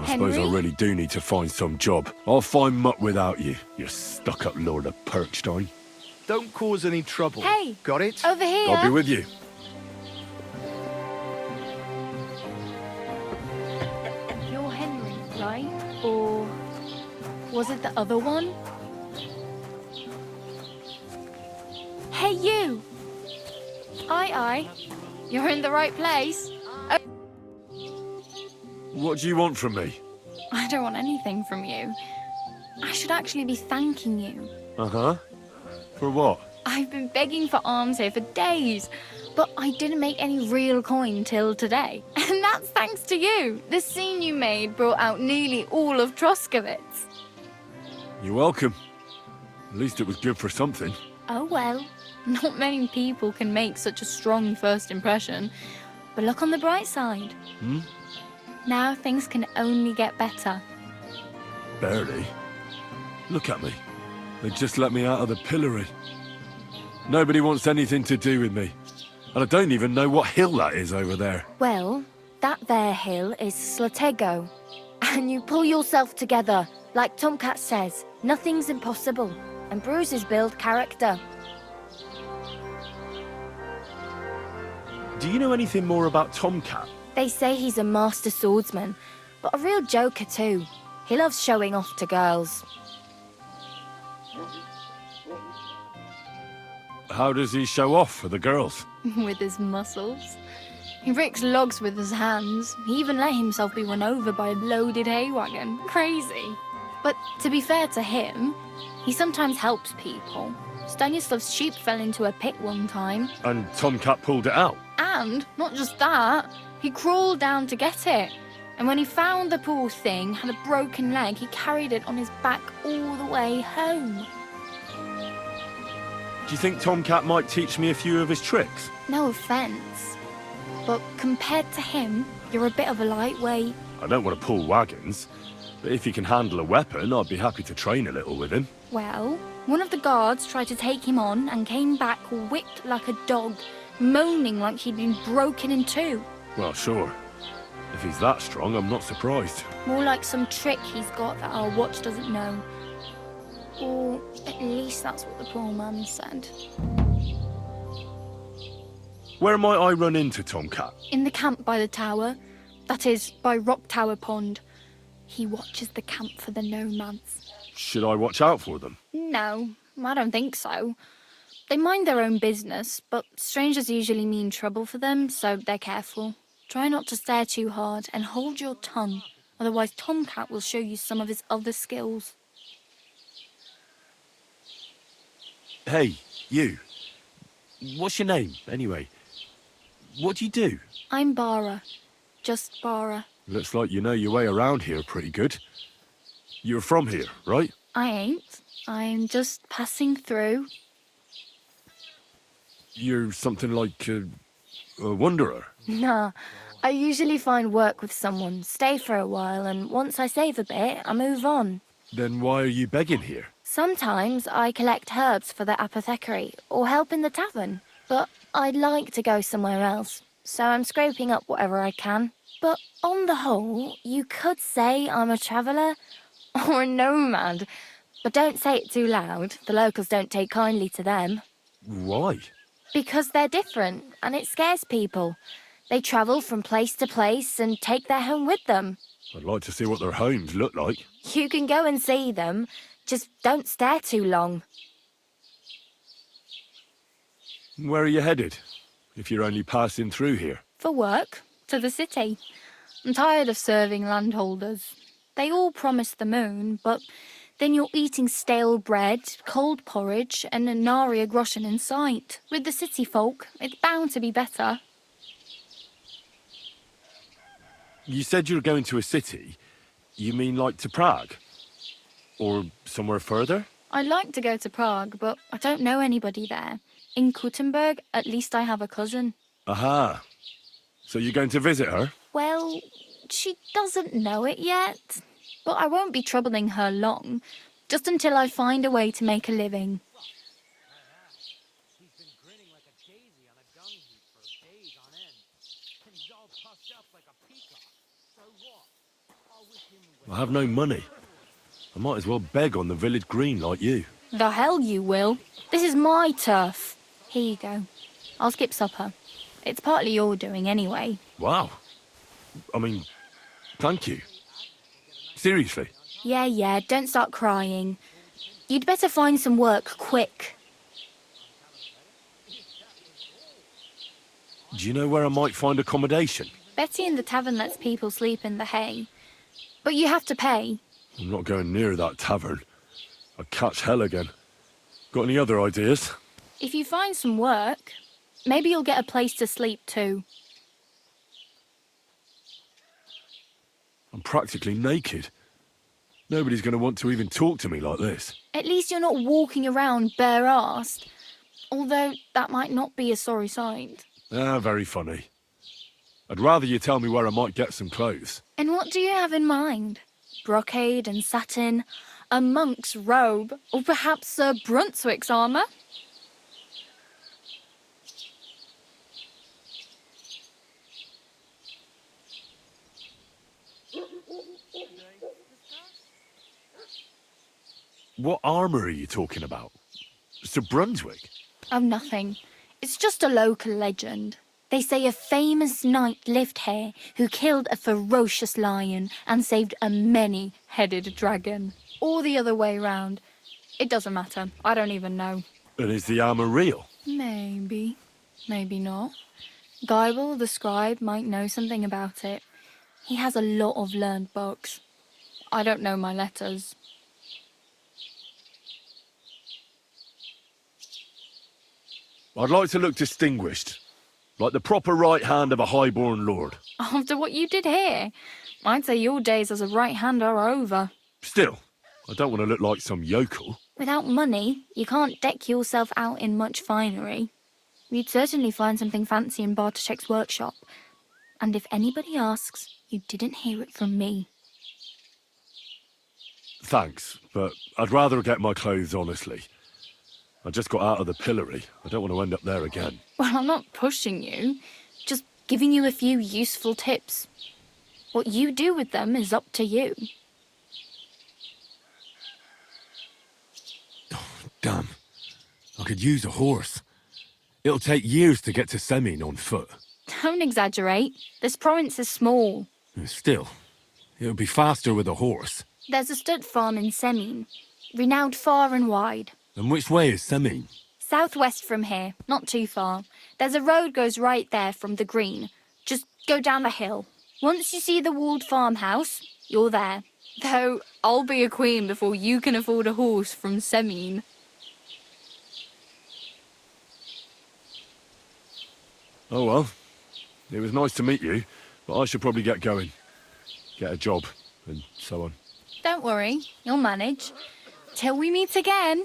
I suppose I really do need to find some job. I'll find muck without you, you stuck-up Lord of Perkstein. Don't cause any trouble. Hey! Got it? Over here! I'll be with you. You're Henry, right? Or was it the other one? Hey, you! Aye. You're in the right place. What do you want from me? I don't want anything from you. I should actually be thanking you. Uh-huh. For what? I've been begging for alms here for days, but I didn't make any real coin till today. And that's thanks to you. The scene you made brought out nearly all of Troskowitz. You're welcome. At least it was good for something. Oh well, not many people can make such a strong first impression. But look on the bright side. Now things can only get better. Barely. Look at me. They just let me out of the pillory. Nobody wants anything to do with me. And I don't even know what hill that is over there. Well, that there hill is Slatego. And you pull yourself together. Like Tomcat says, nothing's impossible. And bruises build character. Do you know anything more about Tomcat? They say he's a master swordsman, but a real joker too. He loves showing off to girls. How does he show off for the girls? With his muscles. He ricks logs with his hands. He even let himself be run over by a loaded hay wagon. Crazy. But to be fair to him, he sometimes helps people. Stanislav's sheep fell into a pit one time. And Tomcat pulled it out? And, not just that, he crawled down to get it. And when he found the poor thing had a broken leg, he carried it on his back all the way home. Do you think Tomcat might teach me a few of his tricks? No offence, but compared to him, you're a bit of a lightweight. I don't want to pull wagons, but if he can handle a weapon, I'd be happy to train a little with him. Well, one of the guards tried to take him on and came back whipped like a dog, moaning like he'd been broken in two. Well, sure. If he's that strong, I'm not surprised. More like some trick he's got that our watch doesn't know. Or at least that's what the poor man said. Where might I run into Tomcat? In the camp by the tower. That is, by Rock Tower Pond. He watches the camp for the nomads. Should I watch out for them? No, I don't think so. They mind their own business, but strangers usually mean trouble for them, so they're careful. Try not to stare too hard and hold your tongue, otherwise Tomcat will show you some of his other skills. Hey, you. What's your name, anyway? What do you do? I'm Bara. Just Bara. Looks like you know your way around here pretty good. You're from here, right? I ain't. I'm just passing through. You're something like a wanderer. Nah, I usually find work with someone, stay for a while, and once I save a bit, I move on. Then why are you begging here? Sometimes I collect herbs for the apothecary, or help in the tavern. But I'd like to go somewhere else, so I'm scraping up whatever I can. But on the whole, you could say I'm a traveller, or a nomad. But don't say it too loud, the locals don't take kindly to them. Why? Because they're different, and it scares people. They travel from place to place and take their home with them. I'd like to see what their homes look like. You can go and see them, just don't stare too long. Where are you headed, if you're only passing through here? For work, to the city. I'm tired of serving landholders. They all promise the moon, but then you're eating stale bread, cold porridge, and nary a groschen in sight. With the city folk, it's bound to be better. You said you're going to a city. You mean like to Prague? Or somewhere further? I'd like to go to Prague, but I don't know anybody there. In Kuttenberg, at least I have a cousin. Aha. So you're going to visit her? Well, she doesn't know it yet. But I won't be troubling her long, just until I find a way to make a living. He's been grinning like a daisy on a dung heap for days on end. And he's all puffed up like a peacock. So what? I'll wish him I have no money. I might as well beg on the village green like you. The hell you will. This is my turf. Here you go. I'll skip supper. It's partly your doing anyway. Wow. I mean, thank you. Seriously. Yeah, don't start crying. You'd better find some work quick. Do you know where I might find accommodation? Betty in the tavern lets people sleep in the hay. But you have to pay. I'm not going near that tavern. I'd catch hell again. Got any other ideas? If you find some work, maybe you'll get a place to sleep too. I'm practically naked. Nobody's going to want to even talk to me like this. At least you're not walking around bare-assed. Although that might not be a sorry sight. Ah, very funny. I'd rather you tell me where I might get some clothes. And what do you have in mind? Brocade and satin, a monk's robe, or perhaps Sir Brunswick's armour? What armour are you talking about? Sir Brunswick? Oh, nothing. It's just a local legend. They say a famous knight lived here who killed a ferocious lion and saved a many-headed dragon. Or the other way round. It doesn't matter. I don't even know. And is the armour real? Maybe. Maybe not. Geibel, the scribe, might know something about it. He has a lot of learned books. I don't know my letters. I'd like to look distinguished. Like the proper right hand of a highborn lord. After what you did here, I'd say your days as a right-hander are over. Still, I don't want to look like some yokel. Without money, you can't deck yourself out in much finery. You'd certainly find something fancy in Bartoszek's workshop. And if anybody asks, you didn't hear it from me. Thanks, but I'd rather get my clothes honestly. I just got out of the pillory. I don't want to end up there again. Well, I'm not pushing you, just giving you a few useful tips. What you do with them is up to you. Damn. I could use a horse. It'll take years to get to Semin on foot. Don't exaggerate. This province is small. Still, it'll be faster with a horse. There's a stud farm in Semin, renowned far and wide. And which way is Semin? Southwest from here, not too far. There's a road goes right there from the green. Just go down the hill. Once you see the walled farmhouse, you're there. Though I'll be a queen before you can afford a horse from Semin. Oh well. It was nice to meet you, but I should probably get going. Get a job, and so on. Don't worry, you'll manage. Till we meet again.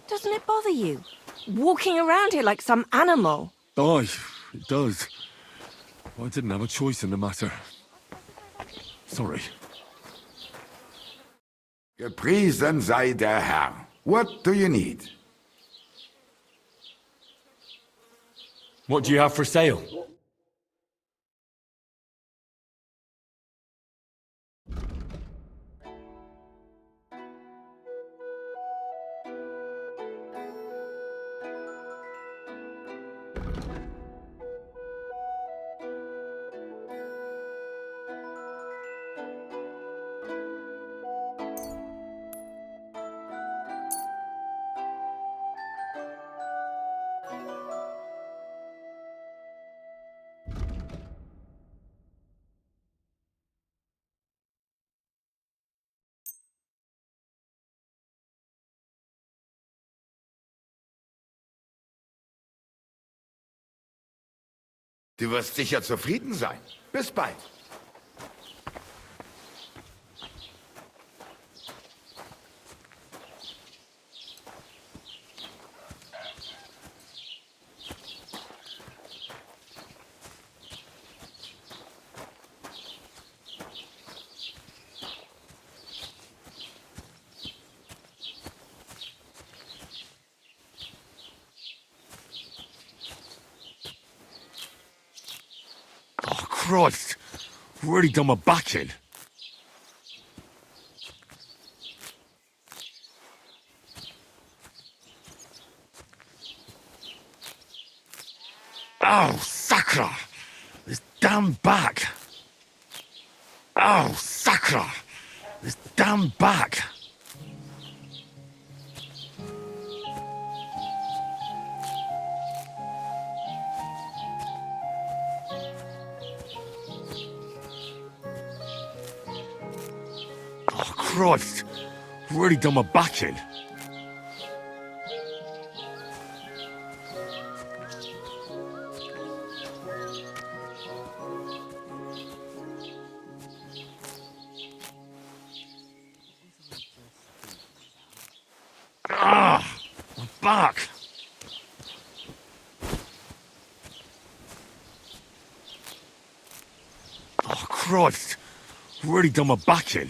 Doesn't it bother you? Walking around here like some animal. Aye, it does. I didn't have a choice in the matter. Sorry. Gepriesen sei der Herr. What do you need? What do you have for sale? Du wirst sicher zufrieden sein. Bis bald. Oh, Christ. I've already done my back in. Oh, Sacra! This damn back! Oh, Sacra! This damn back! Oh, Christ! I've already done my back in. Ah! My back! Oh, Christ! I've already done my back in.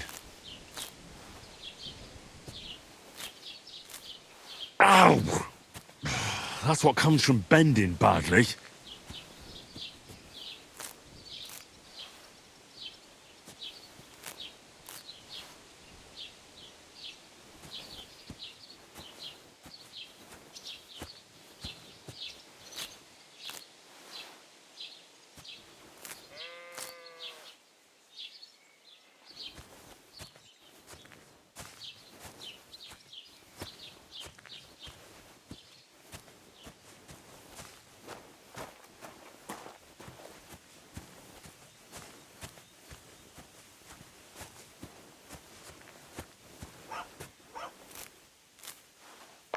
Ow! That's what comes from bending badly.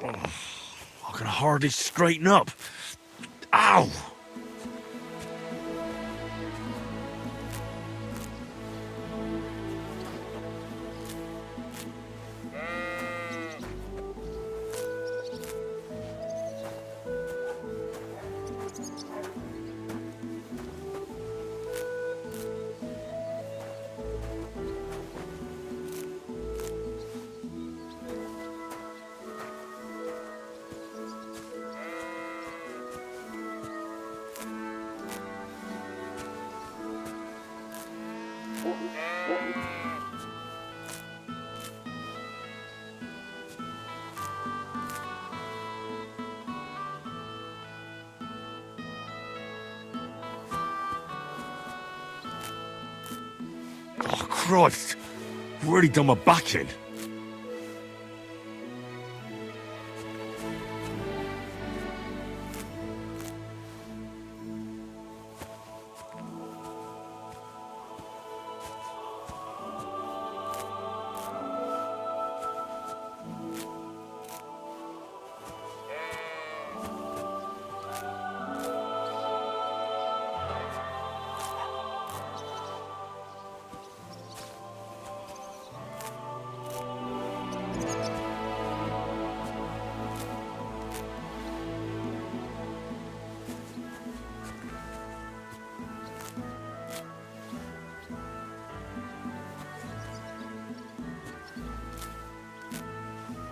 I can hardly straighten up. Ow! Oh, Christ! I've already done my back in.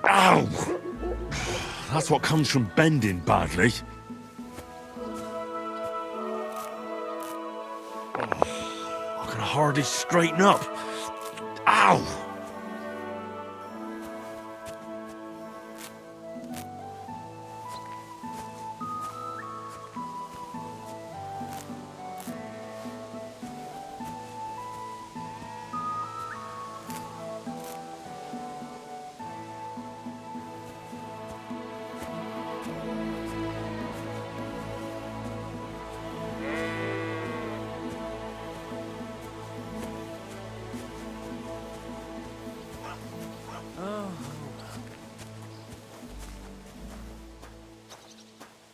Ow! That's what comes from bending badly. I can hardly straighten up. Ow!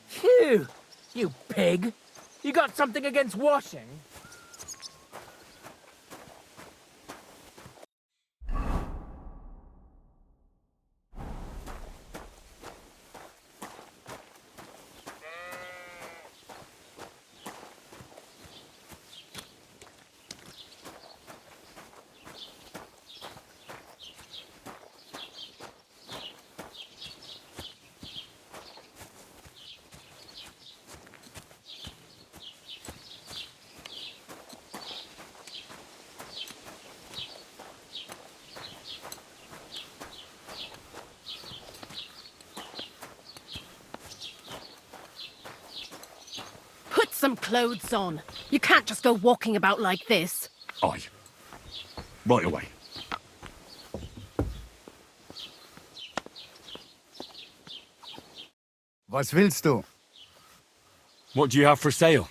Phew! You pig! You got something against washing? Put some clothes on. You can't just go walking about like this. Aye. Right away. Was willst du? What do you have for sale?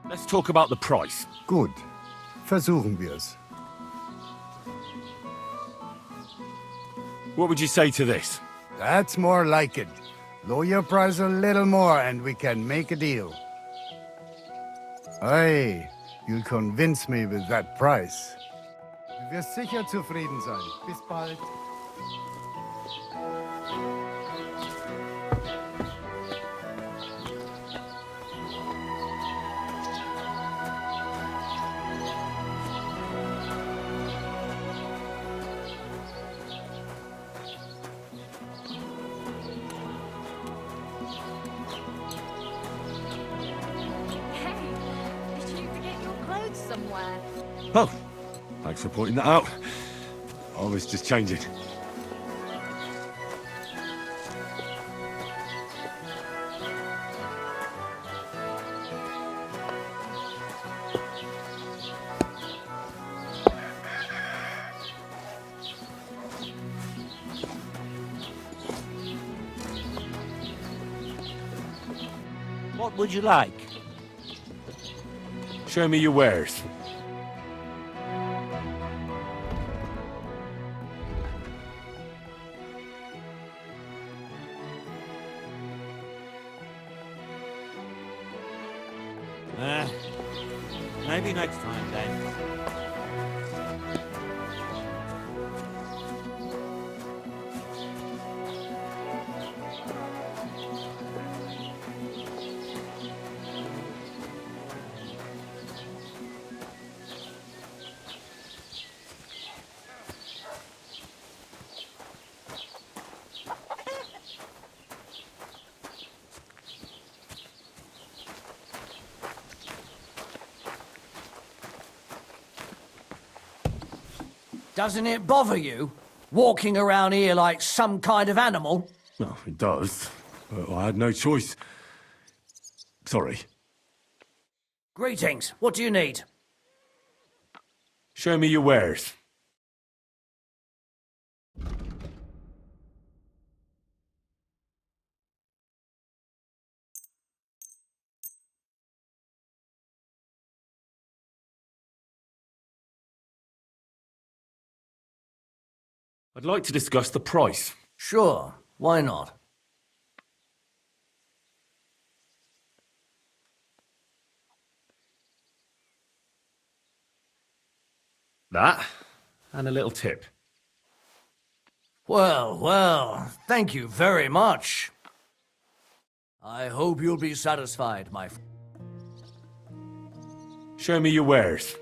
Let's talk about the price. Gut. Versuchen wir's. What would you say to this? That's more like it. Lower your price a little more and we can make a deal. Hey, you'll convince me with that price. Du wirst sicher zufrieden sein. Bis bald. Hey, did you forget your clothes somewhere? Oh, thanks for pointing that out. I was just changing. What would you like? Show me your wares. Maybe next time then. Doesn't it bother you, walking around here like some kind of animal? Oh, it does. But I had no choice. Sorry. Greetings, what do you need? Show me your wares. I'd like to discuss the price. Sure, why not? That, and a little tip. Well, thank you very much. I hope you'll be satisfied, my friend. Show me your wares.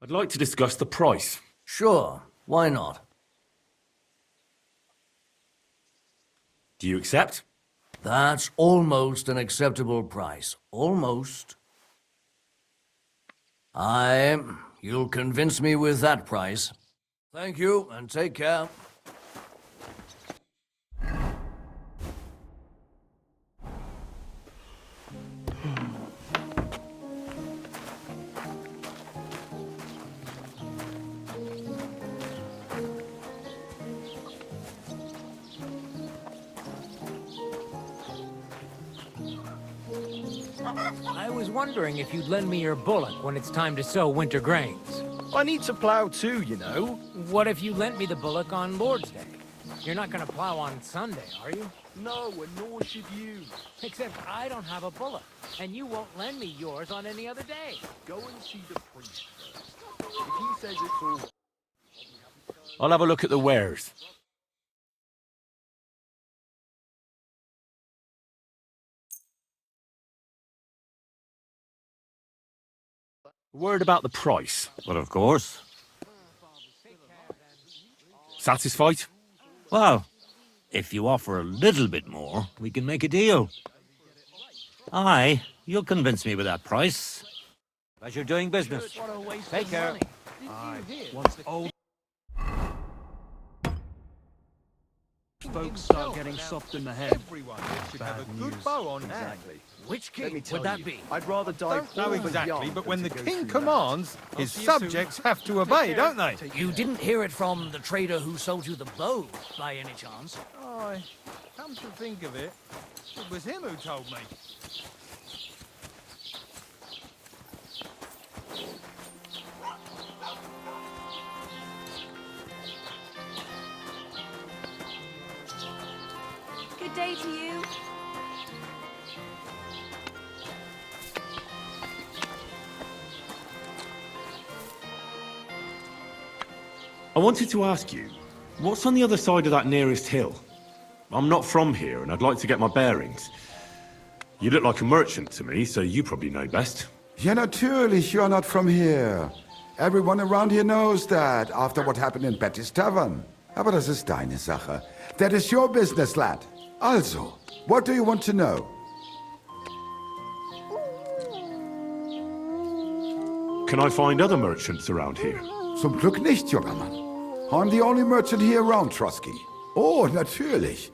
I'd like to discuss the price. Sure, why not? Do you accept? That's almost an acceptable price. Almost. You'll convince me with that price. Thank you, and take care. I was wondering if you'd lend me your bullock when it's time to sow winter grains. I need to plough too, you know. What if you lent me the bullock on Lord's Day? You're not gonna plow on Sunday, are you? No, and nor should you. Except I don't have a bullock, and you won't lend me yours on any other day. Go and see the priest first. If he says it's all... I'll have a look at the wares. Word about the price. Well, of course. Satisfied? Well, if you offer a little bit more, we can make a deal. Aye, you'll convince me with that price. Pleasure doing business. What a waste Take of care. money. Once old folks start getting soft in the head. Everyone should have a good bow on hand. Which Let me king tell would that you, be? I'd rather die Don't know all exactly, young but than when to the go king through that. commands, his subjects have to obey, don't they? You didn't hear it from the trader who sold you the bow, by any chance? Aye, come to think of it, it was him who told me. Good day to you. I wanted to ask you, what's on the other side of that nearest hill? I'm not from here, and I'd like to get my bearings. You look like a merchant to me, so you probably know best. Ja, natürlich, you're not from here. Everyone around here knows that, after what happened in Betty's Tavern. Aber das ist deine Sache. That is your business, lad. Also, what do you want to know? Can I find other merchants around here? Zum Glück nicht, junger Mann. I'm the only merchant here around, Trusky. Oh, natürlich.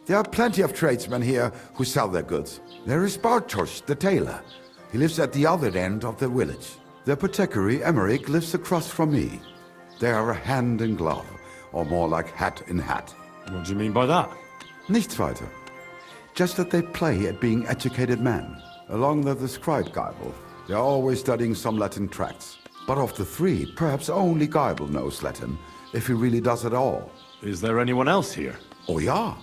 There are plenty of tradesmen here who sell their goods. There is Bartosz, the tailor. He lives at the other end of the village. The apothecary, Emmerich, lives across from me. They are hand in glove, or more like hat in hat. What do you mean by that? Nichts weiter. Just that they play at being educated men. Along with the scribe Geibel, they are always studying some Latin tracts. But of the three, perhaps only Geibel knows Latin, if he really does at all. Is there anyone else here? Oh ja.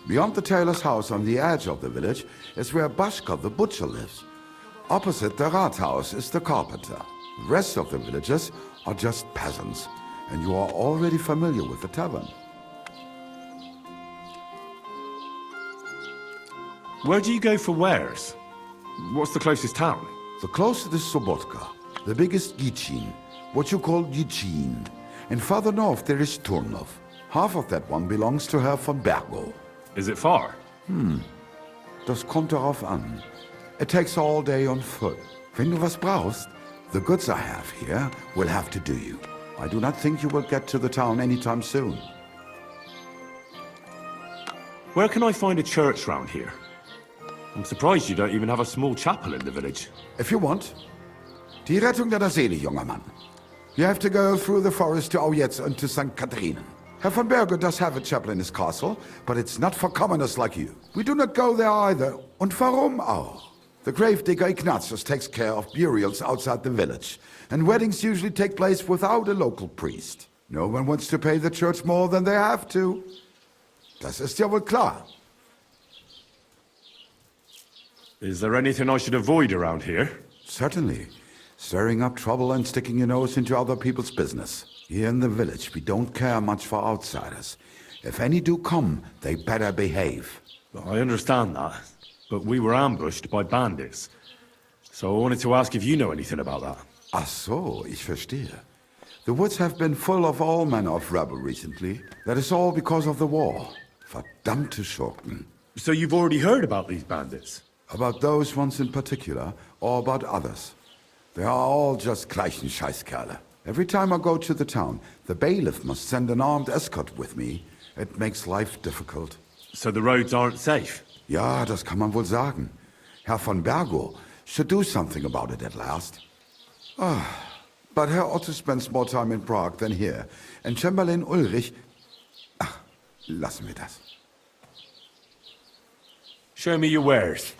Beyond the tailor's house on the edge of the village is where Bashka the butcher lives. Opposite the Rathaus is the carpenter. The rest of the villagers are just peasants, and you are already familiar with the tavern. Where do you go for wares? What's the closest town? The closest is Sobotka, the biggest Gichin, what you call Gichin. And farther north there is Turnov. Half of that one belongs to Herr von Bergo. Is it far? Das kommt darauf an. It takes all day on foot. Wenn du was brauchst, the goods I have here will have to do you. I do not think you will get to the town anytime soon. Where can I find a church round here? I'm surprised you don't even have a small chapel in the village. If you want. Die Rettung deiner Seele, junger Mann. You have to go through the forest to Aujetz and to St. Catharinen. Herr von Berger does have a chapel in his castle, but it's not for commoners like you. We do not go there either. Und warum auch? The gravedigger Ignatius takes care of burials outside the village, and weddings usually take place without a local priest. No one wants to pay the church more than they have to. Das ist ja wohl klar. Is there anything I should avoid around here? Certainly. Stirring up trouble and sticking your nose into other people's business. Here in the village, we don't care much for outsiders. If any do come, they better behave. I understand that, but we were ambushed by bandits. So I wanted to ask if you know anything about that. Ach so, ich verstehe. The woods have been full of all manner of rebel recently. That is all because of the war. Verdammte Schurken. So you've already heard about these bandits? About those ones in particular, or about others. They are all just gleichen Scheißkerle. Every time I go to the town, the bailiff must send an armed escort with me. It makes life difficult. So the roads aren't safe? Ja, das kann man wohl sagen. Herr von Bergo should do something about it at last. But Herr Otto spends more time in Prague than here. And Chamberlain Ulrich... Ach, lassen wir das. Show me your wares.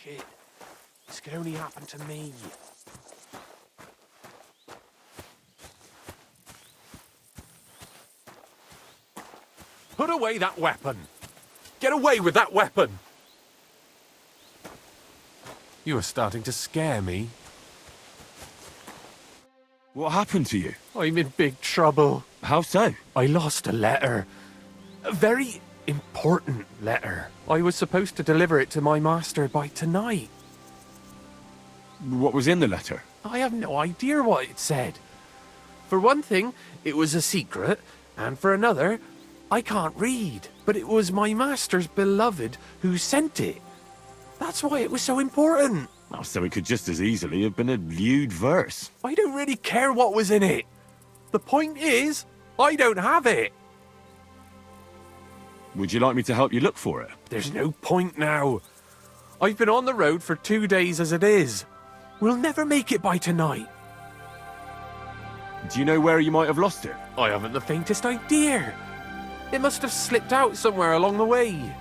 Shit. This could only happen to me. Put away that weapon! Get away with that weapon! You are starting to scare me. What happened to you? I'm in big trouble. How so? I lost a letter. A very important letter. I was supposed to deliver it to my master by tonight. What was in the letter? I have no idea what it said. For one thing, it was a secret, and for another, I can't read. But it was my master's beloved who sent it. That's why it was so important. Oh, so it could just as easily have been a lewd verse. I don't really care what was in it. The point is, I don't have it. Would you like me to help you look for it? There's no point now. I've been on the road for 2 days as it is. We'll never make it by tonight. Do you know where you might have lost it? I haven't the faintest idea. It must have slipped out somewhere along the way. You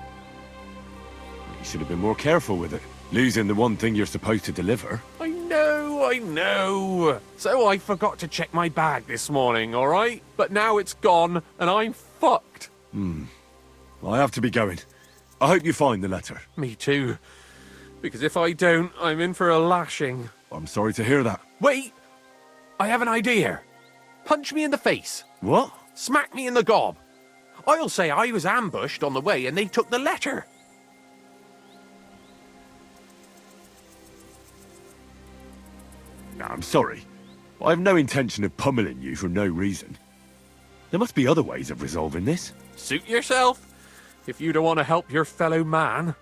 should have been more careful with it. Losing the one thing you're supposed to deliver. I know. So I forgot to check my bag this morning, all right? But now it's gone, and I'm fucked. I have to be going. I hope you find the letter. Me too. Because if I don't, I'm in for a lashing. I'm sorry to hear that. Wait! I have an idea. Punch me in the face. What? Smack me in the gob. I'll say I was ambushed on the way and they took the letter. I'm sorry. I have no intention of pummeling you for no reason. There must be other ways of resolving this. Suit yourself, if you don't want to help your fellow man.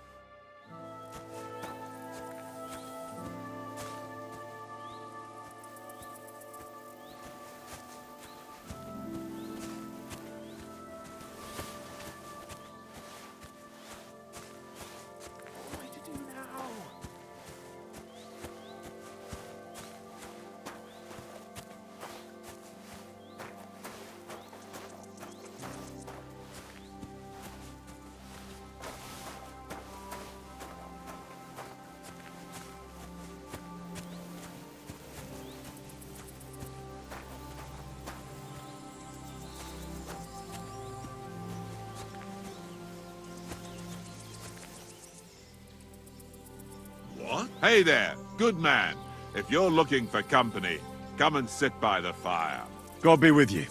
What? Hey there, good man. If you're looking for company, come and sit by the fire. God be with you.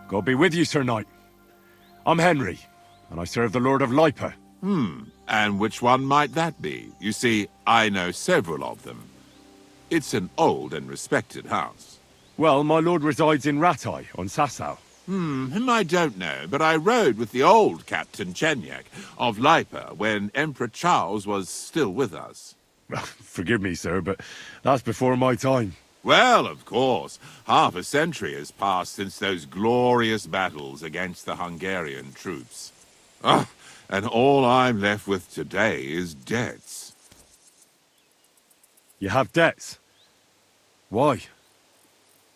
God be with you, Sir Knight. I'm Henry, and I serve the Lord of Lipa. And which one might that be? You see, I know several of them. It's an old and respected house. Well, my lord resides in Ratai, on Sasau. Him I don't know, but I rode with the old Captain Chenyak of Lipa when Emperor Charles was still with us. Forgive me, sir, but that's before my time. Well, of course. Half a century has passed since those glorious battles against the Hungarian troops. And all I'm left with today is debts. You have debts? Why?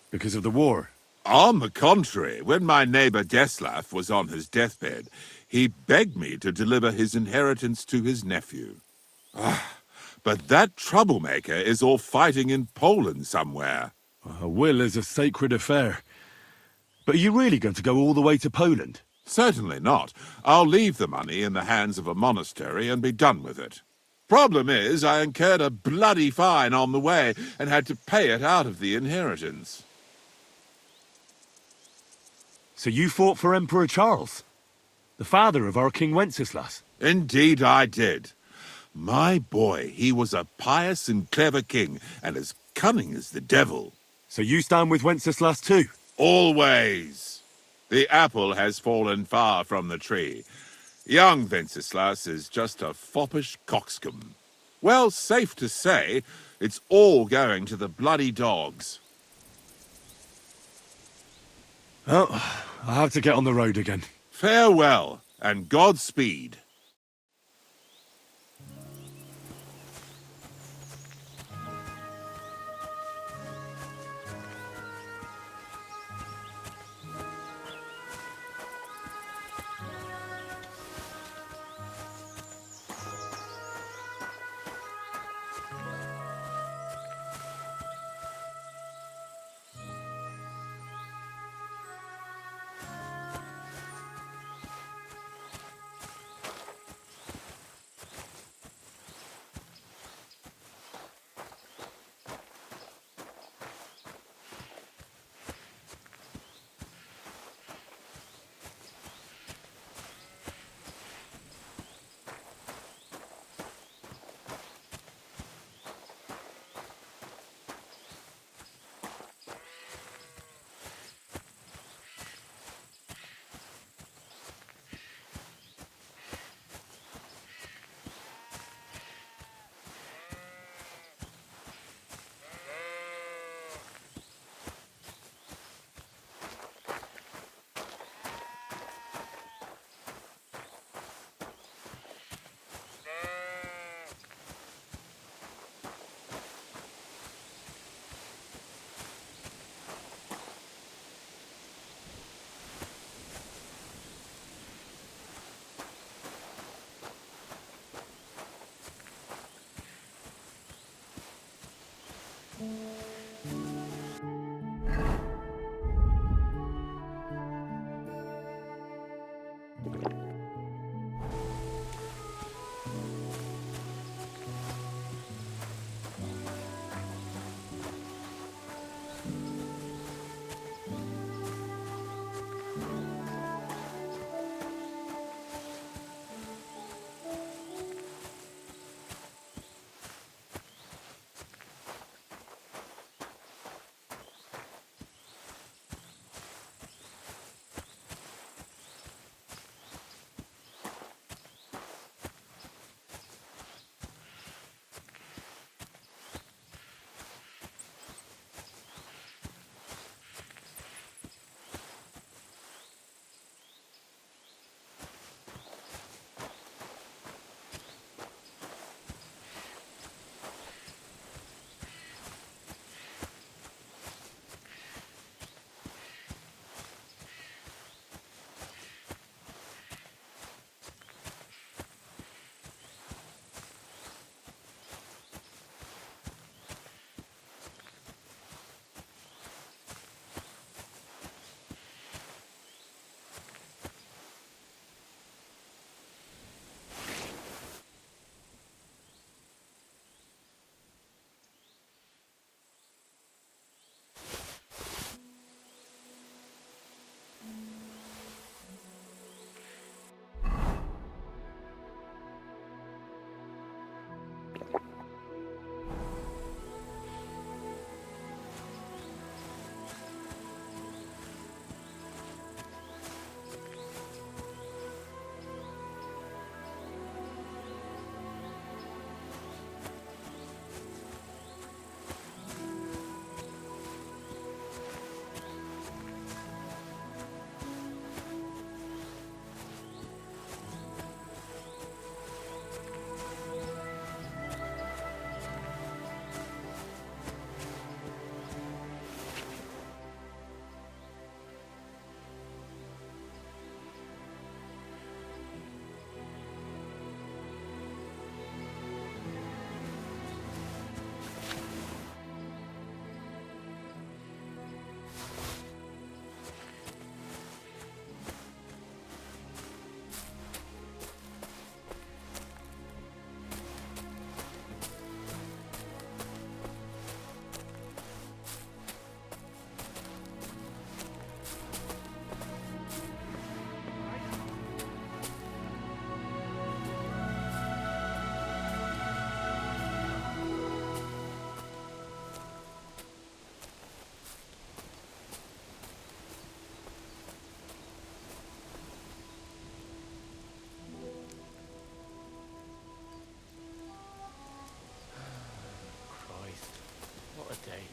Because of the war? On the contrary, when my neighbor Deslav was on his deathbed, he begged me to deliver his inheritance to his nephew. But that troublemaker is all fighting in Poland somewhere. A will is a sacred affair. But are you really going to go all the way to Poland? Certainly not. I'll leave the money in the hands of a monastery and be done with it. Problem is, I incurred a bloody fine on the way and had to pay it out of the inheritance. So you fought for Emperor Charles? The father of our King Wenceslas? Indeed I did. My boy, he was a pious and clever king, and as cunning as the devil. So you stand with Wenceslas too? Always. The apple has fallen far from the tree. Young Wenceslas is just a foppish coxcomb. Well, safe to say, it's all going to the bloody dogs. Oh, I have to get on the road again. Farewell, and Godspeed. What a day.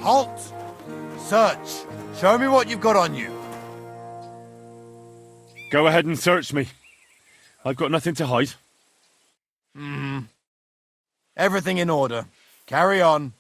Halt! Search! Show me what you've got on you. Go ahead and search me. I've got nothing to hide. Everything in order. Carry on.